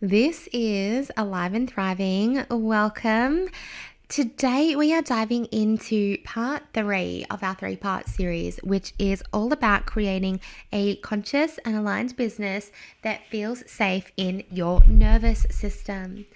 This is Alive and Thriving. Welcome. Today we are diving into part 3 of our 3-part series, which is all about creating a conscious and aligned business that feels safe in your nervous system.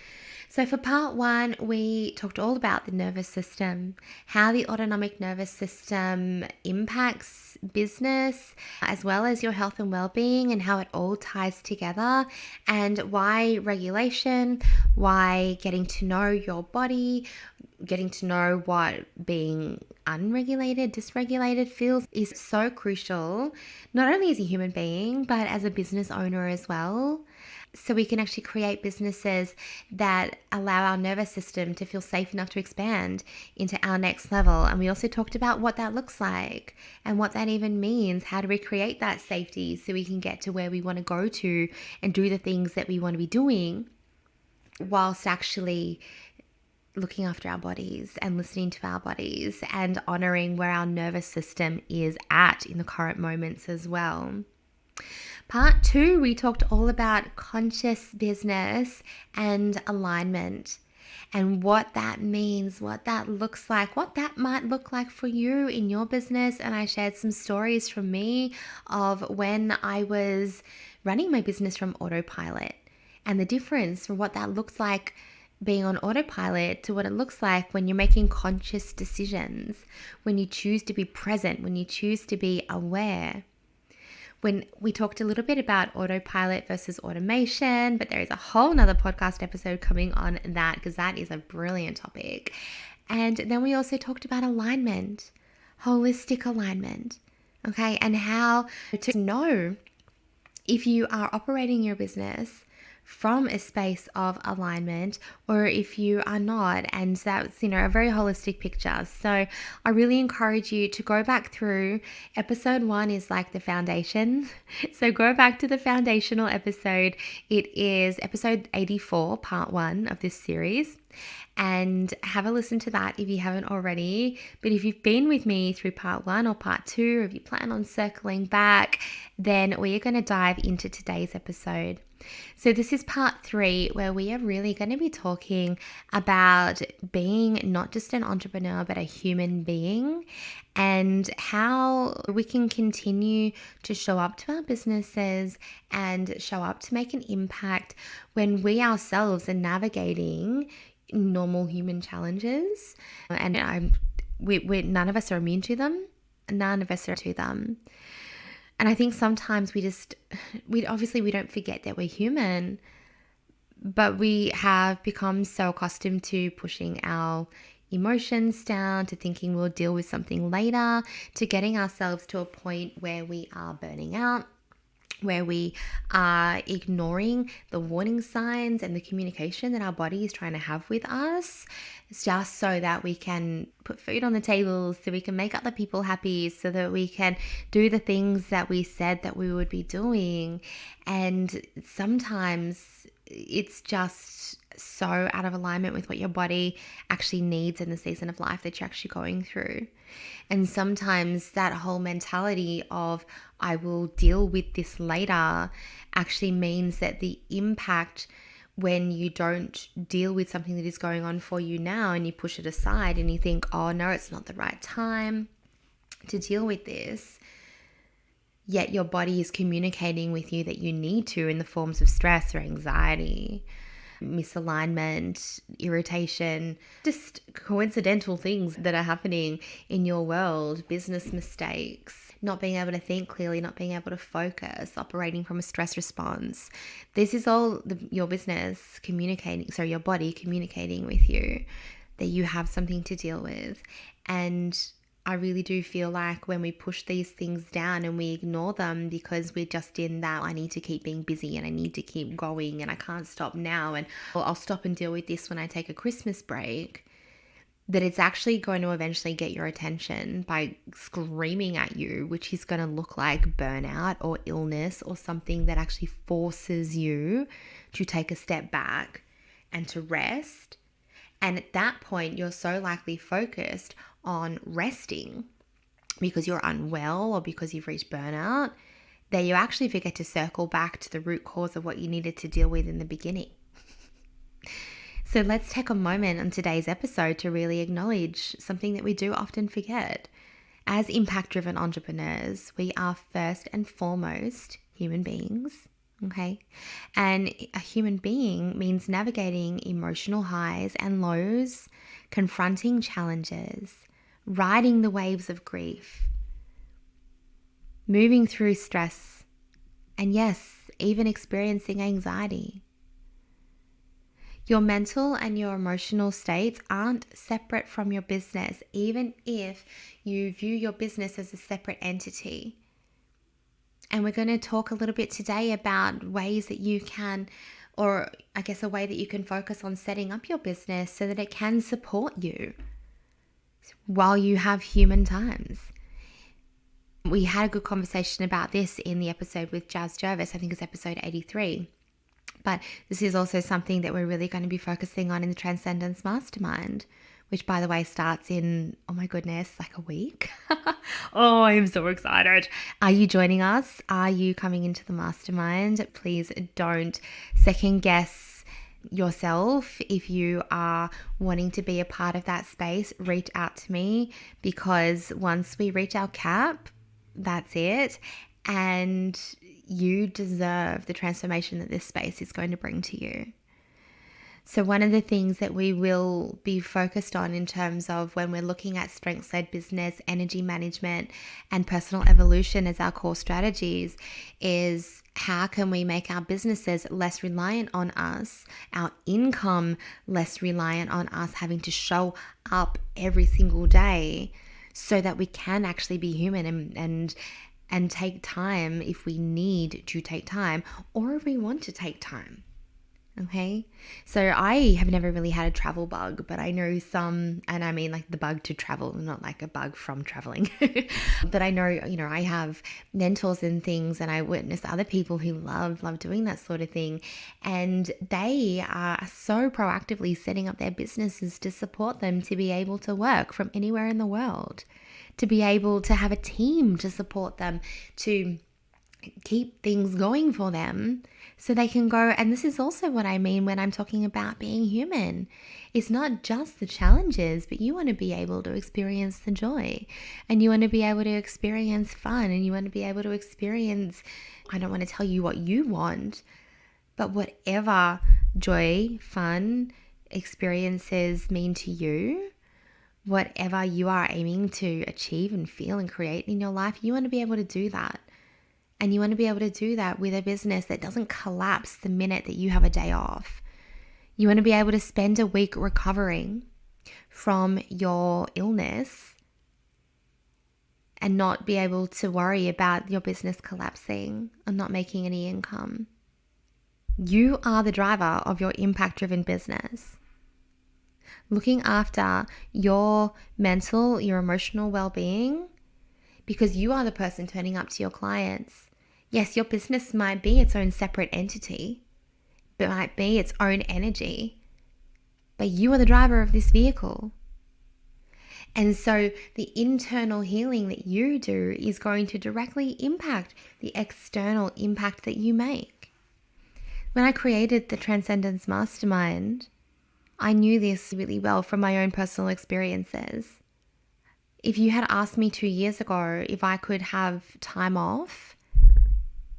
So for part 1, we talked all about the nervous system, how the autonomic nervous system impacts business, as well as your health and well-being, and how it all ties together, and why regulation, why getting to know your body, getting to know what being unregulated, dysregulated feels is so crucial, not only as a human being, but as a business owner as well. So we can actually create businesses that allow our nervous system to feel safe enough to expand into our next level. And we also talked about what that looks like and what that even means. How do we create that safety so we can get to where we want to go to and do the things that we want to be doing, whilst actually looking after our bodies and listening to our bodies and honoring where our nervous system is at in the current moments as well. Part 2, we talked all about conscious business and alignment and what that means, what that looks like, what that might look like for you in your business. And I shared some stories from me of when I was running my business from autopilot and the difference from what that looks like being on autopilot to what it looks like when you're making conscious decisions, when you choose to be present, when you choose to be aware. When we talked a little bit about autopilot versus automation, but there is a whole nother podcast episode coming on that because that is a brilliant topic. And then we also talked about alignment, holistic alignment, okay? And how to know if you are operating your business from a space of alignment or if you are not. And that's, a very holistic picture. So I really encourage you to go back through. Episode 1 is like the foundation. So go back to the foundational episode. It is episode 84, part 1 of this series. And have a listen to that if you haven't already. But if you've been with me through part 1 or part 2, or if you plan on circling back, then we are going to dive into today's episode. So this is part 3, where we are really going to be talking about being not just an entrepreneur, but a human being, and how we can continue to show up to our businesses and show up to make an impact when we ourselves are navigating normal human challenges. And we none of us are immune to them. None of us are to them. And I think sometimes we don't forget that we're human, but we have become so accustomed to pushing our emotions down, to thinking we'll deal with something later, to getting ourselves to a point where we are burning out, where we are ignoring the warning signs and the communication that our body is trying to have with us. It's just so that we can put food on the table, so we can make other people happy, so that we can do the things that we said that we would be doing. And sometimes it's just so out of alignment with what your body actually needs in the season of life that you're actually going through. And sometimes that whole mentality of I will deal with this later actually means that the impact when you don't deal with something that is going on for you now and you push it aside and you think, oh no, it's not the right time to deal with this, yet your body is communicating with you that you need to in the forms of stress or anxiety, misalignment, irritation, just coincidental things that are happening in your world, business mistakes, not being able to think clearly, not being able to focus, operating from a stress response. This is all your business communicating, so your body communicating with you that you have something to deal with. And I really do feel like when we push these things down and we ignore them because we're just in that, I need to keep being busy and I need to keep going and I can't stop now, and I'll stop and deal with this when I take a Christmas break, that it's actually going to eventually get your attention by screaming at you, which is going to look like burnout or illness or something that actually forces you to take a step back and to rest. And at that point, you're so likely focused on resting because you're unwell or because you've reached burnout, there you actually forget to circle back to the root cause of what you needed to deal with in the beginning. So let's take a moment on today's episode to really acknowledge something that we do often forget. As impact-driven entrepreneurs, we are first and foremost human beings, okay? And a human being means navigating emotional highs and lows, confronting challenges, riding the waves of grief, moving through stress, and yes, even experiencing anxiety. Your mental and your emotional states aren't separate from your business, even if you view your business as a separate entity. And we're going to talk a little bit today about ways that you can, or I guess a way that you can focus on setting up your business so that it can support you while you have human times. We had a good conversation about this in the episode with Jazz Jervis. I think it's episode 83. But this is also something that we're really going to be focusing on in the Transcendence Mastermind, which, by the way, starts in, oh my goodness, like a week. Oh, I'm so excited. Are you joining us? Are you coming into the mastermind? Please don't second guess yourself. If you are wanting to be a part of that space, reach out to me, because once we reach our cap, that's it. And you deserve the transformation that this space is going to bring to you. So one of the things that we will be focused on in terms of when we're looking at strengths-led business, energy management, and personal evolution as our core strategies is how can we make our businesses less reliant on us, our income less reliant on us having to show up every single day, so that we can actually be human and take time if we need to take time, or if we want to take time. Okay, so I have never really had a travel bug, but I know some, and I mean like the bug to travel, not like a bug from traveling. But I know, I have mentors and things, and I witness other people who love doing that sort of thing. And they are so proactively setting up their businesses to support them to be able to work from anywhere in the world, to be able to have a team to support them, to keep things going for them so they can go. And this is also what I mean when I'm talking about being human. It's not just the challenges, but you want to be able to experience the joy, and you want to be able to experience fun, and you want to be able to experience, I don't want to tell you what you want, but whatever joy, fun, experiences mean to you, whatever you are aiming to achieve and feel and create in your life, you want to be able to do that. And you want to be able to do that with a business that doesn't collapse the minute that you have a day off. You want to be able to spend a week recovering from your illness and not be able to worry about your business collapsing or not making any income. You are the driver of your impact-driven business. Looking after your mental, your emotional well-being, because you are the person turning up to your clients. Yes, your business might be its own separate entity, but might be its own energy, but you are the driver of this vehicle. And so the internal healing that you do is going to directly impact the external impact that you make. When I created the Transcendence Mastermind, I knew this really well from my own personal experiences. If you had asked me 2 years ago if I could have time off,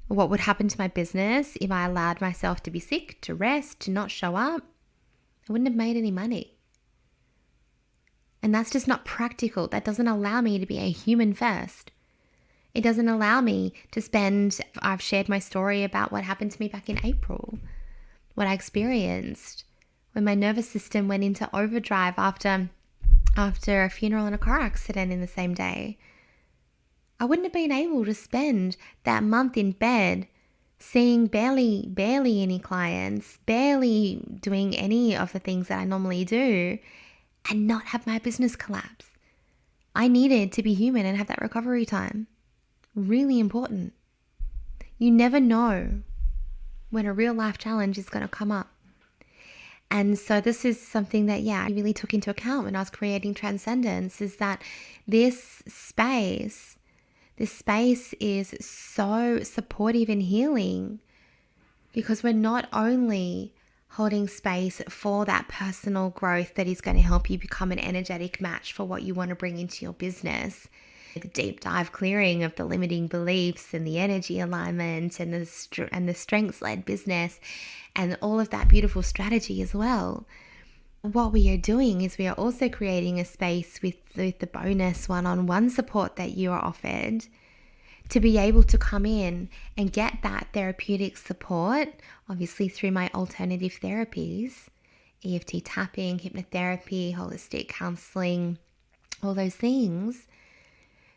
what would happen to my business if I allowed myself to be sick, to rest, to not show up, I wouldn't have made any money. And that's just not practical. That doesn't allow me to be a human first. It doesn't allow me to spend, I've shared my story about what happened to me back in April, what I experienced when my nervous system went into overdrive after a funeral and a car accident in the same day. I wouldn't have been able to spend that month in bed seeing barely any clients, barely doing any of the things that I normally do, and not have my business collapse. I needed to be human and have that recovery time. Really important. You never know when a real life challenge is going to come up. And so this is something that, I really took into account when I was creating Transcendence, is that this space This space is so supportive and healing because we're not only holding space for that personal growth that is going to help you become an energetic match for what you want to bring into your business, the deep dive clearing of the limiting beliefs and the energy alignment and the strengths-led business and all of that beautiful strategy as well. What we are doing is we are also creating a space with the bonus one-on-one support that you are offered to be able to come in and get that therapeutic support, obviously through my alternative therapies, EFT tapping, hypnotherapy, holistic counseling, all those things,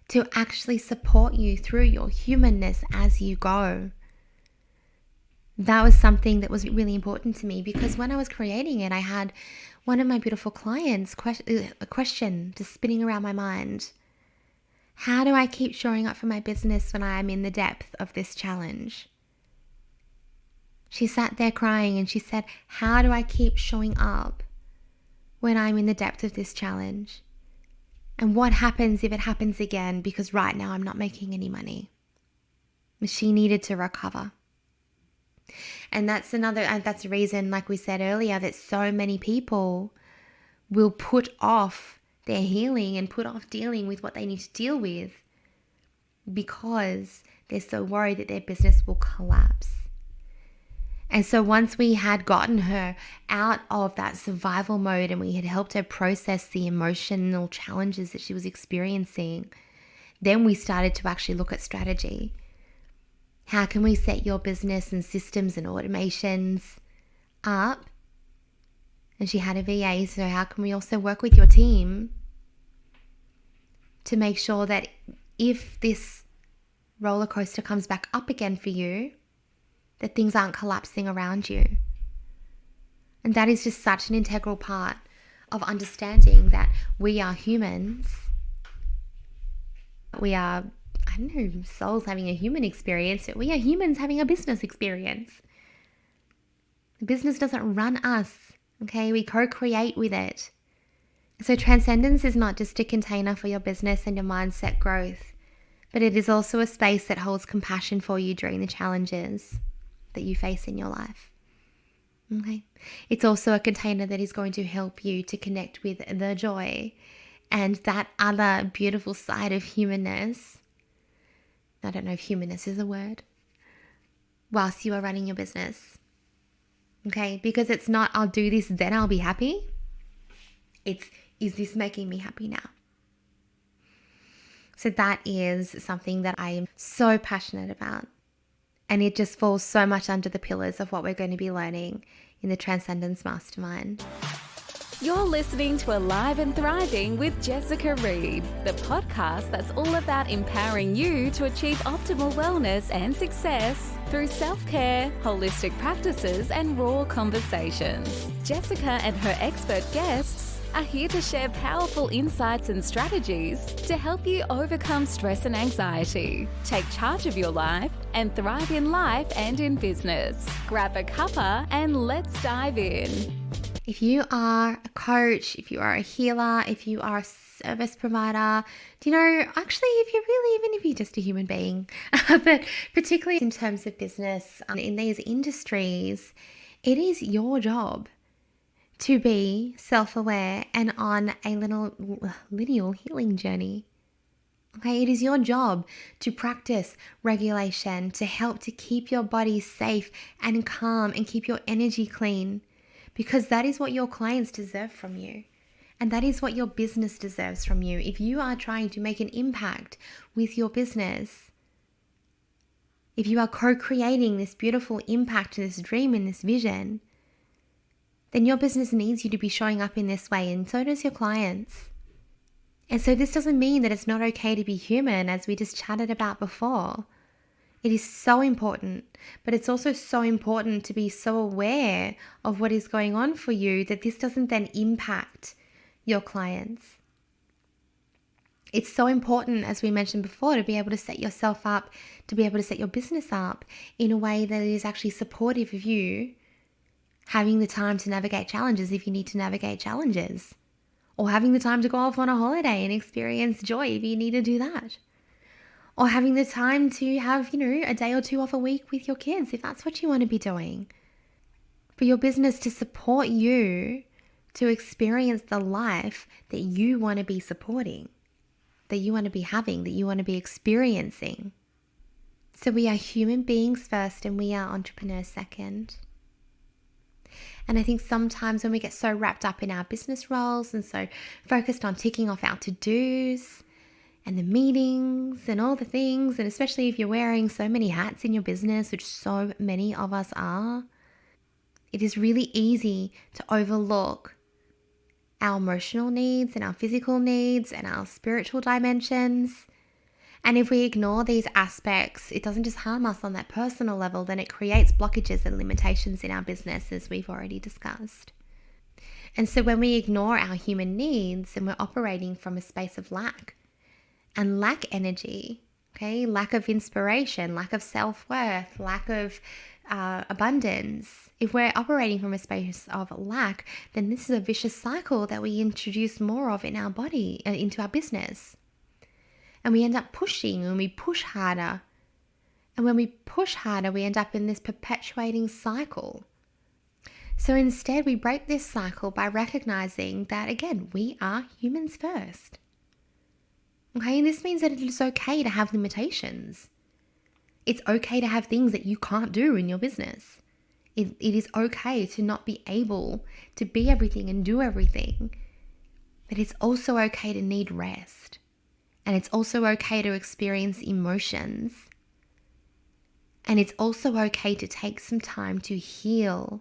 to actually support you through your humanness as you go. That was something that was really important to me because when I was creating it, I had one of my beautiful clients a question just spinning around my mind. How do I keep showing up for my business when I'm in the depth of this challenge? She sat there crying and she said, how do I keep showing up when I'm in the depth of this challenge? And what happens if it happens again because right now I'm not making any money? She needed to recover. And that's a reason, like we said earlier, that so many people will put off their healing and put off dealing with what they need to deal with because they're so worried that their business will collapse. And so once we had gotten her out of that survival mode and we had helped her process the emotional challenges that she was experiencing, then we started to actually look at strategy. How can we set your business and systems and automations up? And she had a VA, so how can we also work with your team to make sure that if this roller coaster comes back up again for you, that things aren't collapsing around you? And that is just such an integral part of understanding that we are humans. We are, I don't know, souls having a human experience, but we are humans having a business experience. The business doesn't run us, okay? We co-create with it. So transcendence is not just a container for your business and your mindset growth, but it is also a space that holds compassion for you during the challenges that you face in your life. Okay? It's also a container that is going to help you to connect with the joy and that other beautiful side of humanness. I don't know if humanness is a word. Whilst you are running your business. Okay? Because it's not, I'll do this, then I'll be happy. It's, is this making me happy now? So that is something that I am so passionate about. And it just falls so much under the pillars of what we're going to be learning in the Transcendence Mastermind. You're listening to Alive and Thriving with Jessica Reed, the podcast that's all about empowering you to achieve optimal wellness and success through self-care, holistic practices, and raw conversations. Jessica and her expert guests are here to share powerful insights and strategies to help you overcome stress and anxiety, take charge of your life, and thrive in life and in business. Grab a cuppa and let's dive in. If you are a coach, if you are a healer, if you are a service provider, do you know, actually, if you're really, even if you're just a human being, but particularly in terms of business, in these industries, it is your job to be self-aware and on a lineal healing journey. Okay, it is your job to practice regulation, to help to keep your body safe and calm and keep your energy clean, because that is what your clients deserve from you. And that is what your business deserves from you. If you are trying to make an impact with your business, if you are co-creating this beautiful impact, this dream and this vision, then your business needs you to be showing up in this way, and so does your clients. And so this doesn't mean that it's not okay to be human, as we just chatted about before. It is so important, but it's also so important to be so aware of what is going on for you that this doesn't then impact your clients. It's so important, as we mentioned before, to be able to set yourself up, to be able to set your business up in a way that is actually supportive of you having the time to navigate challenges if you need to navigate challenges, or having the time to go off on a holiday and experience joy if you need to do that, or having the time to have, a day or two off a week with your kids if that's what you want to be doing. For your business to support you to experience the life that you want to be supporting, that you want to be having, that you want to be experiencing. So we are human beings first and we are entrepreneurs second. And I think sometimes when we get so wrapped up in our business roles and so focused on ticking off our to-dos and the meetings and all the things, and especially if you're wearing so many hats in your business, which so many of us are, it is really easy to overlook our emotional needs and our physical needs and our spiritual dimensions. And if we ignore these aspects, it doesn't just harm us on that personal level, then it creates blockages and limitations in our business, as we've already discussed. And so when we ignore our human needs and we're operating from a space of lack and lack energy, okay, lack of inspiration, lack of self-worth, lack of abundance, if we're operating from a space of lack, then this is a vicious cycle that we introduce more of in our body, into our business. And we end up pushing and we push harder. And when we push harder, we end up in this perpetuating cycle. So instead, we break this cycle by recognizing that, again, we are humans first. Okay, and this means that it is okay to have limitations. It's okay to have things that you can't do in your business. It is okay to not be able to be everything and do everything. But it's also okay to need rest. And it's also okay to experience emotions. And it's also okay to take some time to heal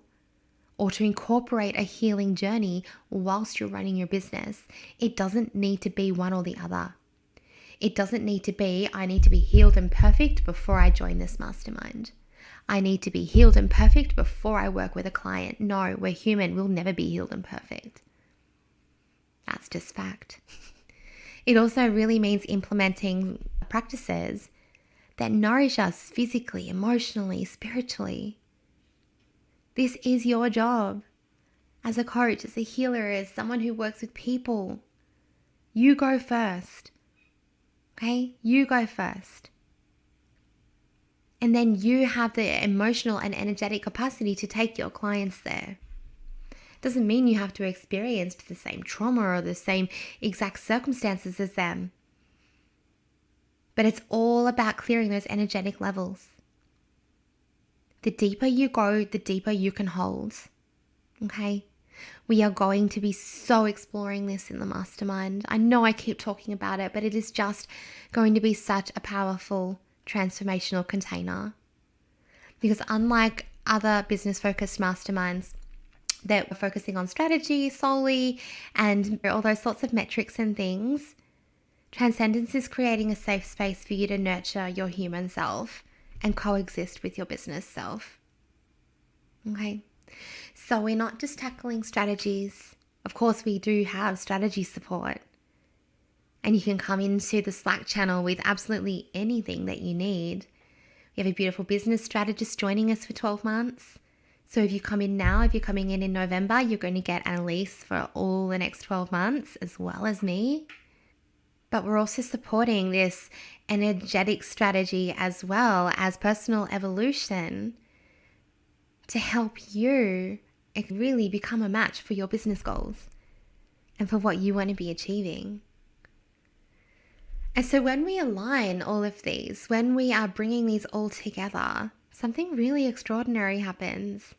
or to incorporate a healing journey whilst you're running your business. It doesn't need to be one or the other. It doesn't need to be, I need to be healed and perfect before I join this mastermind. I need to be healed and perfect before I work with a client. No, we're human. We'll never be healed and perfect. That's just fact. It also really means implementing practices that nourish us physically, emotionally, spiritually. This is your job as a coach, as a healer, as someone who works with people. You go first. Okay? You go first. And then you have the emotional and energetic capacity to take your clients there. Doesn't mean you have to experience the same trauma or the same exact circumstances as them. But it's all about clearing those energetic levels. The deeper you go, the deeper you can hold. Okay? We are going to be so exploring this in the mastermind. I know I keep talking about it, but it is just going to be such a powerful transformational container. Because unlike other business-focused masterminds that were focusing on strategy solely and all those sorts of metrics and things, Transcendence is creating a safe space for you to nurture your human self and coexist with your business self. Okay? So we're not just tackling strategies. Of course, we do have strategy support. And you can come into the Slack channel with absolutely anything that you need. We have a beautiful business strategist joining us for 12 months. So if you come in now, if you're coming in November, you're going to get Annalise for all the next 12 months, as well as me. But we're also supporting this energetic strategy as well as personal evolution to help you really become a match for your business goals and for what you want to be achieving. And so when we align all of these, when we are bringing these all together, something really extraordinary happens.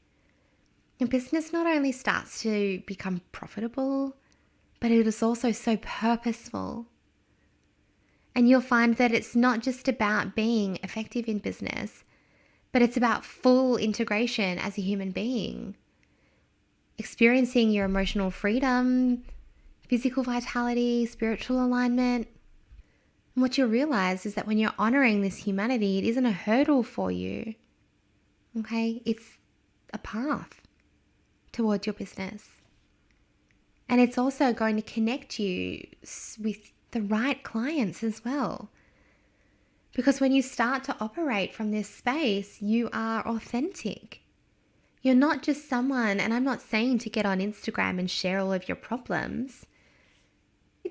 Your business not only starts to become profitable, but it is also so purposeful. And you'll find that it's not just about being effective in business, but it's about full integration as a human being. Experiencing your emotional freedom, physical vitality, spiritual alignment. And what you'll realize is that when you're honoring this humanity, it isn't a hurdle for you. Okay? It's a path towards your business. And it's also going to connect you with the right clients as well. Because when you start to operate from this space, you are authentic. You're not just someone, and I'm not saying to get on Instagram and share all of your problems.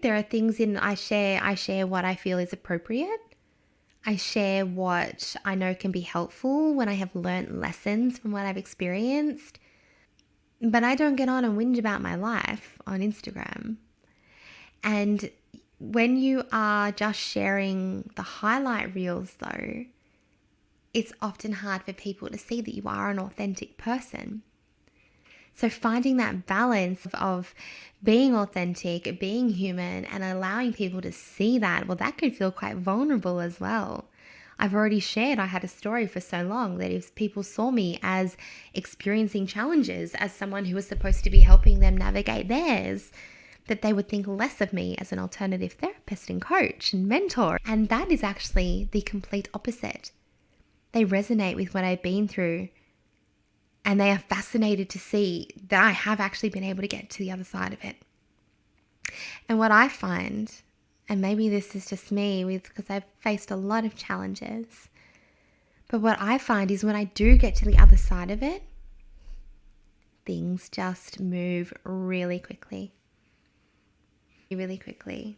There are things I share what I feel is appropriate. I share what I know can be helpful when I have learnt lessons from what I've experienced. But I don't get on and whinge about my life on Instagram. And when you are just sharing the highlight reels, though, it's often hard for people to see that you are an authentic person. So finding that balance of being authentic, being human, and allowing people to see that, well, that could feel quite vulnerable as well. I've already shared I had a story for so long that if people saw me as experiencing challenges, as someone who was supposed to be helping them navigate theirs, that they would think less of me as an alternative therapist and coach and mentor. And that is actually the complete opposite. They resonate with what I've been through, and they are fascinated to see that I have actually been able to get to the other side of it. And what I find, and maybe this is just me because I've faced a lot of challenges, but what I find is when I do get to the other side of it, things just move really quickly. Really quickly.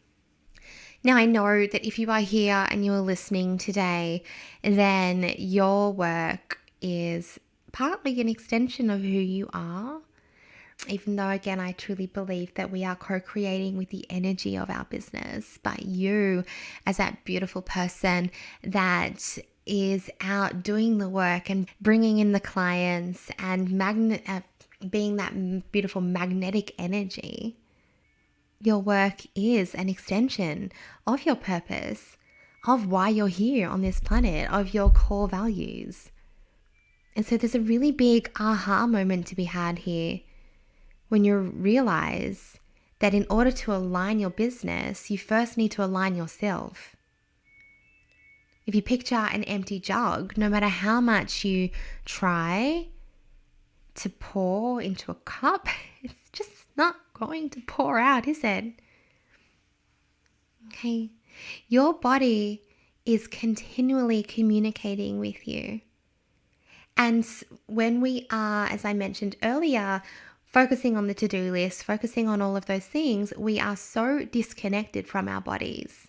Now, I know that if you are here and you are listening today, then your work is partly an extension of who you are, even though, again, I truly believe that we are co-creating with the energy of our business. But you, as that beautiful person that is out doing the work and bringing in the clients and being that beautiful magnetic energy, your work is an extension of your purpose, of why you're here on this planet, of your core values. And so there's a really big aha moment to be had here when you realize that in order to align your business, you first need to align yourself. If you picture an empty jug, no matter how much you try to pour into a cup, it's just not going to pour out, is it? Okay. Your body is continually communicating with you. And when we are, as I mentioned earlier, focusing on the to-do list, focusing on all of those things, we are so disconnected from our bodies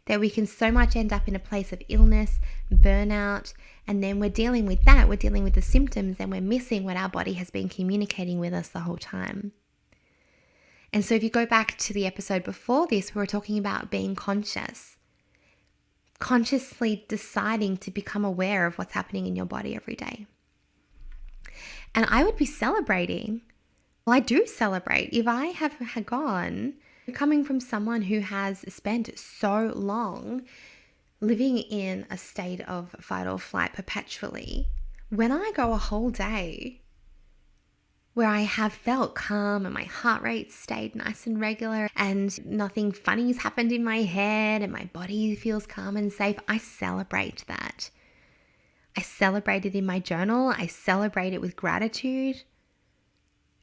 that we can so much end up in a place of illness, burnout, and then we're dealing with that. We're dealing with the symptoms and we're missing what our body has been communicating with us the whole time. And so if you go back to the episode before this, we were talking about being conscious, consciously deciding to become aware of what's happening in your body every day. And I would be celebrating. Well, I do celebrate. If I have gone, coming from someone who has spent so long living in a state of fight or flight perpetually, when I go a whole day where I have felt calm and my heart rate stayed nice and regular and nothing funny's happened in my head and my body feels calm and safe, I celebrate that. I celebrate it in my journal. I celebrate it with gratitude.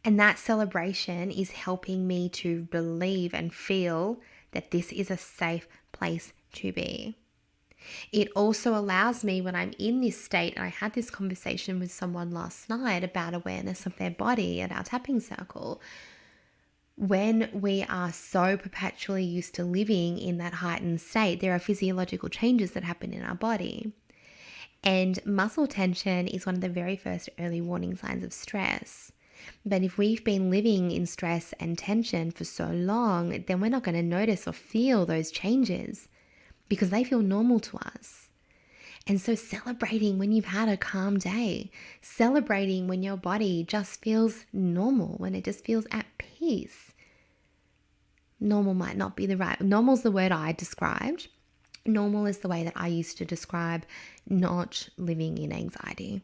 And that celebration is helping me to believe and feel that this is a safe place to be. It also allows me, when I'm in this state, and I had this conversation with someone last night about awareness of their body at our tapping circle. When we are so perpetually used to living in that heightened state, there are physiological changes that happen in our body. And muscle tension is one of the very first early warning signs of stress. But if we've been living in stress and tension for so long, then we're not going to notice or feel those changes because they feel normal to us. And so celebrating when you've had a calm day, celebrating when your body just feels normal, when it just feels at peace. Normal might not be the right, normal's the word I described. Normal is the way that I used to describe not living in anxiety,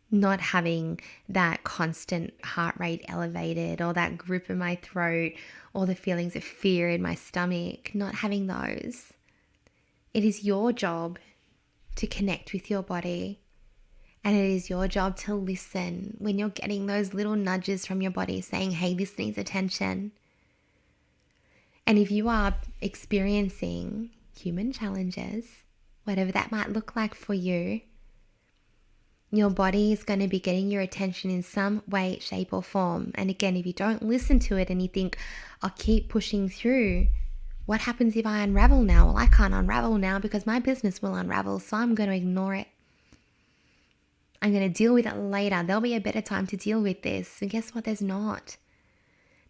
not having that constant heart rate elevated or that grip in my throat or the feelings of fear in my stomach, not having those. It is your job to connect with your body, and it is your job to listen when you're getting those little nudges from your body saying, hey, this needs attention. And if you are experiencing human challenges, whatever that might look like for you, your body is going to be getting your attention in some way, shape, or form. And again, if you don't listen to it and you think, I'll keep pushing through, What happens if I unravel now? Well, I can't unravel now because my business will unravel, so I'm going to ignore it. I'm going to deal with it later. There'll be a better time to deal with this. And guess what? There's not.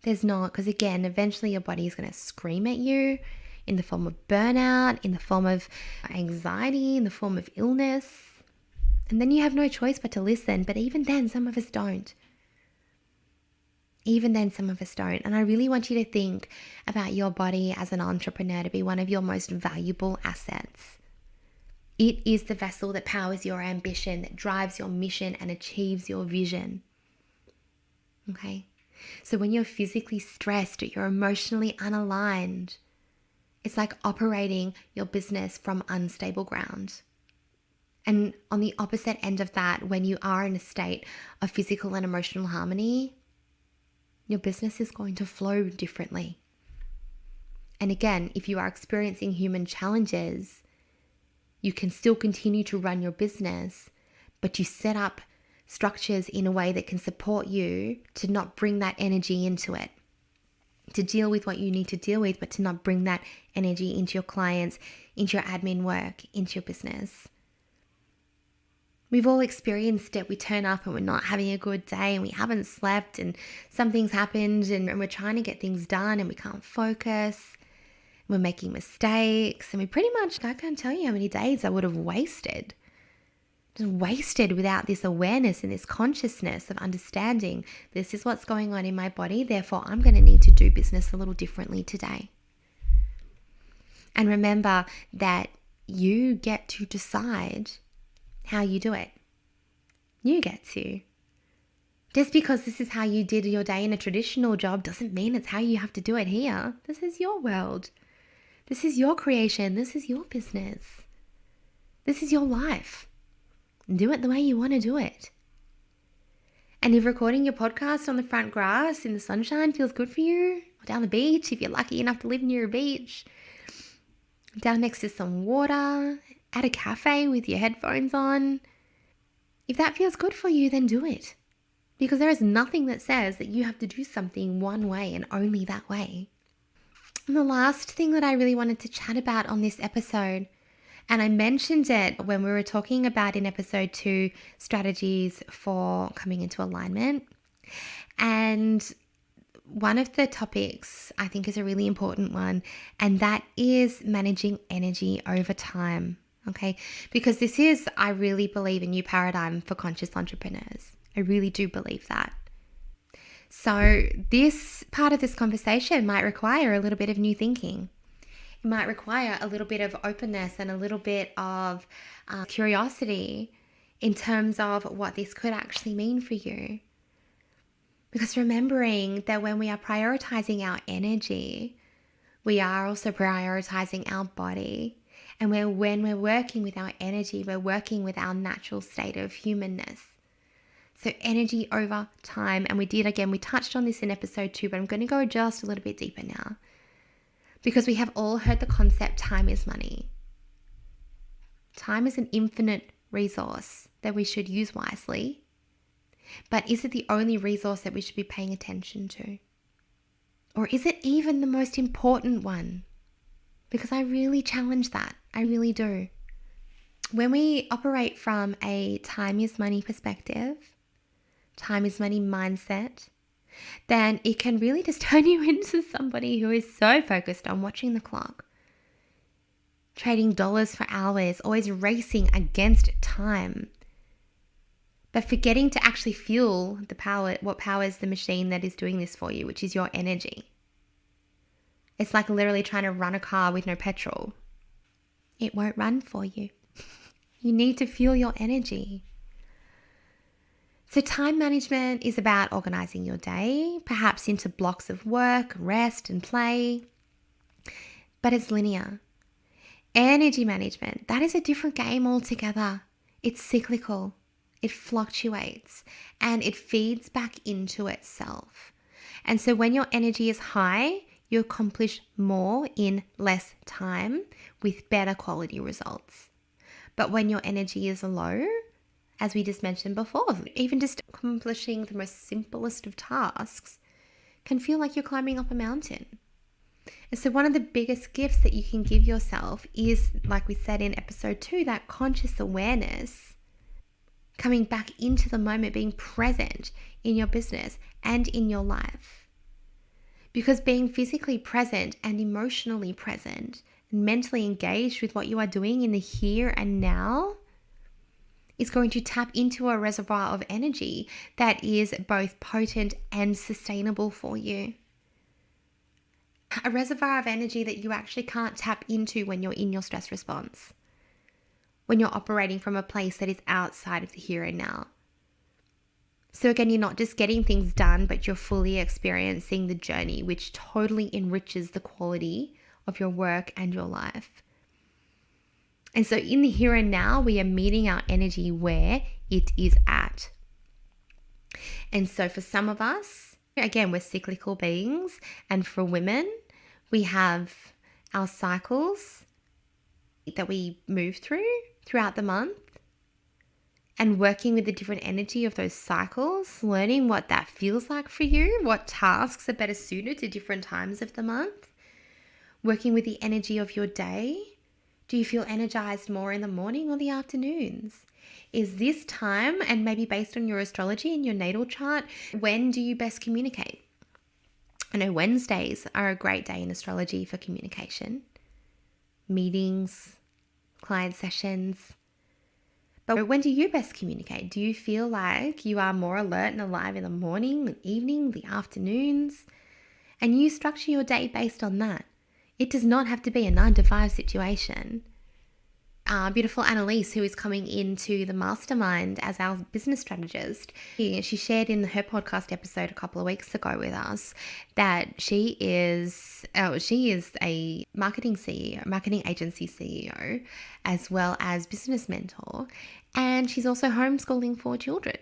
There's not, because again, eventually your body is going to scream at you in the form of burnout, in the form of anxiety, in the form of illness. And then you have no choice but to listen. But even then, some of us don't. Even then, some of us don't. And I really want you to think about your body as an entrepreneur to be one of your most valuable assets. It is the vessel that powers your ambition, that drives your mission and achieves your vision. Okay? So when you're physically stressed or you're emotionally unaligned, it's like operating your business from unstable ground. And on the opposite end of that, when you are in a state of physical and emotional harmony, your business is going to flow differently. And again, if you are experiencing human challenges, you can still continue to run your business, but you set up structures in a way that can support you to not bring that energy into it, to deal with what you need to deal with, but to not bring that energy into your clients, into your admin work, into your business. We've all experienced it. We turn up and we're not having a good day and we haven't slept and something's happened and we're trying to get things done and we can't focus. We're making mistakes and we pretty much, I can't tell you how many days I would have wasted. Just wasted without this awareness and this consciousness of understanding this is what's going on in my body. Therefore, I'm going to need to do business a little differently today. And remember that you get to decide how you do it. You get to. Just because this is how you did your day in a traditional job doesn't mean it's how you have to do it here. This is your world. This is your creation. This is your business. This is your life. Do it the way you want to do it. And if recording your podcast on the front grass in the sunshine feels good for you, or down the beach, if you're lucky enough to live near a beach, down next to some water, at a cafe with your headphones on, if that feels good for you, then do it. Because there is nothing that says that you have to do something one way and only that way. And the last thing that I really wanted to chat about on this episode, and I mentioned it when we were talking about in episode 2, strategies for coming into alignment. And one of the topics I think is a really important one, and that is managing energy over time. Okay, because this is, I really believe, a new paradigm for conscious entrepreneurs. I really do believe that. So this part of this conversation might require a little bit of new thinking. It might require a little bit of openness and a little bit of curiosity in terms of what this could actually mean for you. Because remembering that when we are prioritizing our energy, we are also prioritizing our body. And when we're working with our energy, we're working with our natural state of humanness. So energy over time. And we touched on this in episode 2, but I'm going to go just a little bit deeper now. Because we have all heard the concept, time is money. Time is an infinite resource that we should use wisely. But is it the only resource that we should be paying attention to? Or is it even the most important one? Because I really challenge that. I really do. When we operate from a time is money perspective, time is money mindset, then it can really just turn you into somebody who is so focused on watching the clock, trading dollars for hours, always racing against time, but forgetting to actually fuel the power, what powers the machine that is doing this for you, which is your energy. It's like literally trying to run a car with no petrol. It won't run for you. You need to fuel your energy. So time management is about organizing your day, perhaps into blocks of work, rest, and play. But it's linear. Energy management, that is a different game altogether. It's cyclical. It fluctuates and it feeds back into itself. And so when your energy is high, you accomplish more in less time with better quality results. But when your energy is low, as we just mentioned before, even just accomplishing the most simplest of tasks can feel like you're climbing up a mountain. And so one of the biggest gifts that you can give yourself is, like we said in episode 2, that conscious awareness, coming back into the moment, being present in your business and in your life. Because being physically present and emotionally present and mentally engaged with what you are doing in the here and now is going to tap into a reservoir of energy that is both potent and sustainable for you. A reservoir of energy that you actually can't tap into when you're in your stress response, when you're operating from a place that is outside of the here and now. So again, you're not just getting things done, but you're fully experiencing the journey, which totally enriches the quality of your work and your life. And so in the here and now, we are meeting our energy where it is at. And so for some of us, again, we're cyclical beings. And for women, we have our cycles that we move throughout the month. And working with the different energy of those cycles, learning what that feels like for you, what tasks are better suited to different times of the month, working with the energy of your day. Do you feel energized more in the morning or the afternoons? Is this time, and maybe based on your astrology and your natal chart, when do you best communicate? I know Wednesdays are a great day in astrology for communication, meetings, client sessions. But when do you best communicate? Do you feel like you are more alert and alive in the morning, the evening, the afternoons? And you structure your day based on that. It does not have to be a 9-to-5 situation. Beautiful Annalise, who is coming into the mastermind as our business strategist, she shared in her podcast episode a couple of weeks ago with us that she is a marketing agency CEO, as well as business mentor, and she's also homeschooling 4 children.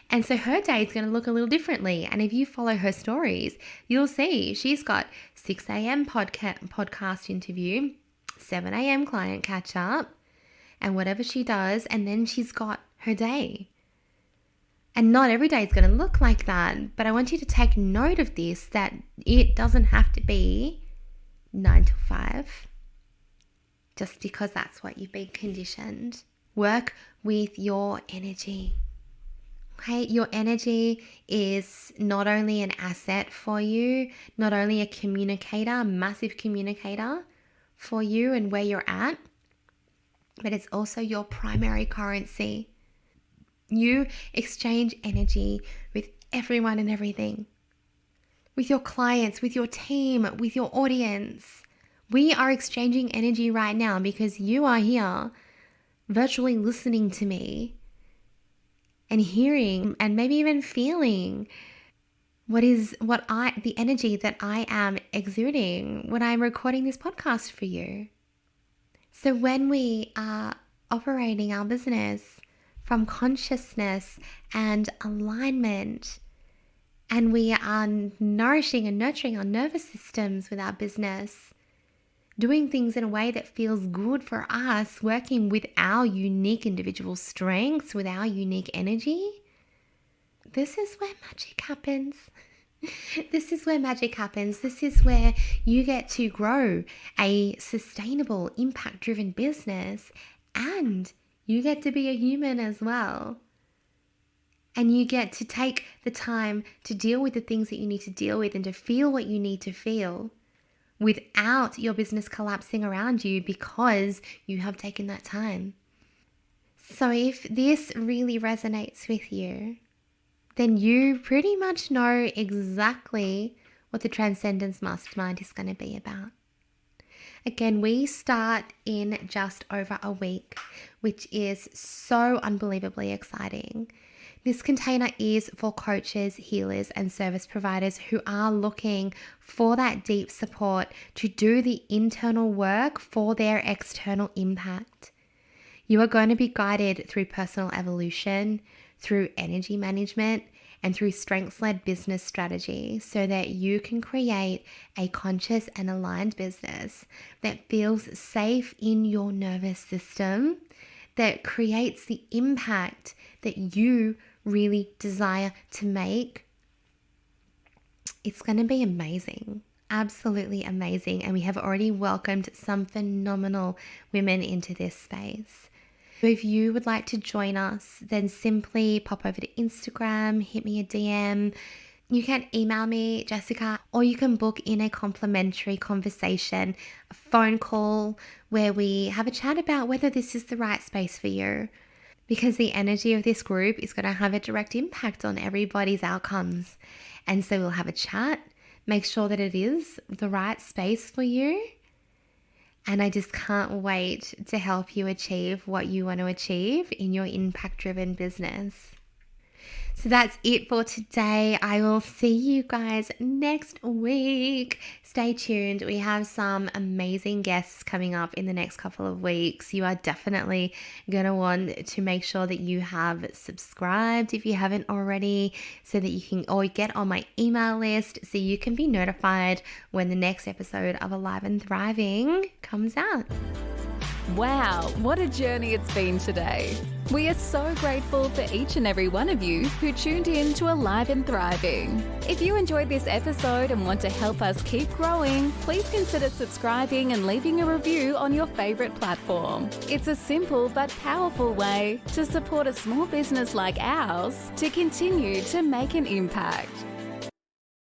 And so her day is going to look a little differently. And if you follow her stories, you'll see she's got 6 a.m. podcast interview, 7 a.m. client catch up, and whatever she does, and then she's got her day. And not every day is going to look like that, but I want you to take note of this, that it doesn't have to be 9 to 5, just because that's what you've been conditioned. Work with your energy. Okay, your energy is not only an asset for you, not only a communicator, a massive communicator for you and where you're at, but it's also your primary currency. You exchange energy with everyone and everything, with your clients, with your team, with your audience. We are exchanging energy right now because you are here virtually listening to me and hearing and maybe even feeling the energy that I am exuding when I'm recording this podcast for you. So when we are operating our business from consciousness and alignment, and we are nourishing and nurturing our nervous systems with our business, doing things in a way that feels good for us, working with our unique individual strengths, with our unique energy, this is where magic happens. This is where magic happens. This is where you get to grow a sustainable, impact-driven business, and you get to be a human as well. And you get to take the time to deal with the things that you need to deal with and to feel what you need to feel without your business collapsing around you, because you have taken that time. So if this really resonates with you, then you pretty much know exactly what the Transcendence Mastermind is going to be about. Again, we start in just over a week, which is so unbelievably exciting. This container is for coaches, healers, and service providers who are looking for that deep support to do the internal work for their external impact. You are going to be guided through personal evolution, through energy management, and through strengths-led business strategy so that you can create a conscious and aligned business that feels safe in your nervous system, that creates the impact that you really desire to make. It's going to be amazing. absolutely amazing. And we have already welcomed some phenomenal women into this space. So if you would like to join us, then simply pop over to Instagram, hit me a DM. You can email me, Jessica, or you can book in a complimentary conversation, a phone call where we have a chat about whether this is the right space for you. Because the energy of this group is going to have a direct impact on everybody's outcomes. And so we'll have a chat, make sure that it is the right space for you. And I just can't wait to help you achieve what you want to achieve in your impact-driven business. So that's it for today. I will see you guys next week. Stay tuned. We have some amazing guests coming up in the next couple of weeks. You are definitely going to want to make sure that you have subscribed if you haven't already, so that you can or get on my email list so you can be notified when the next episode of Alive and Thriving comes out. Wow, what a journey it's been today. We are so grateful for each and every one of you who tuned in to Alive and Thriving. If you enjoyed this episode and want to help us keep growing, please consider subscribing and leaving a review on your favorite platform. It's a simple but powerful way to support a small business like ours to continue to make an impact.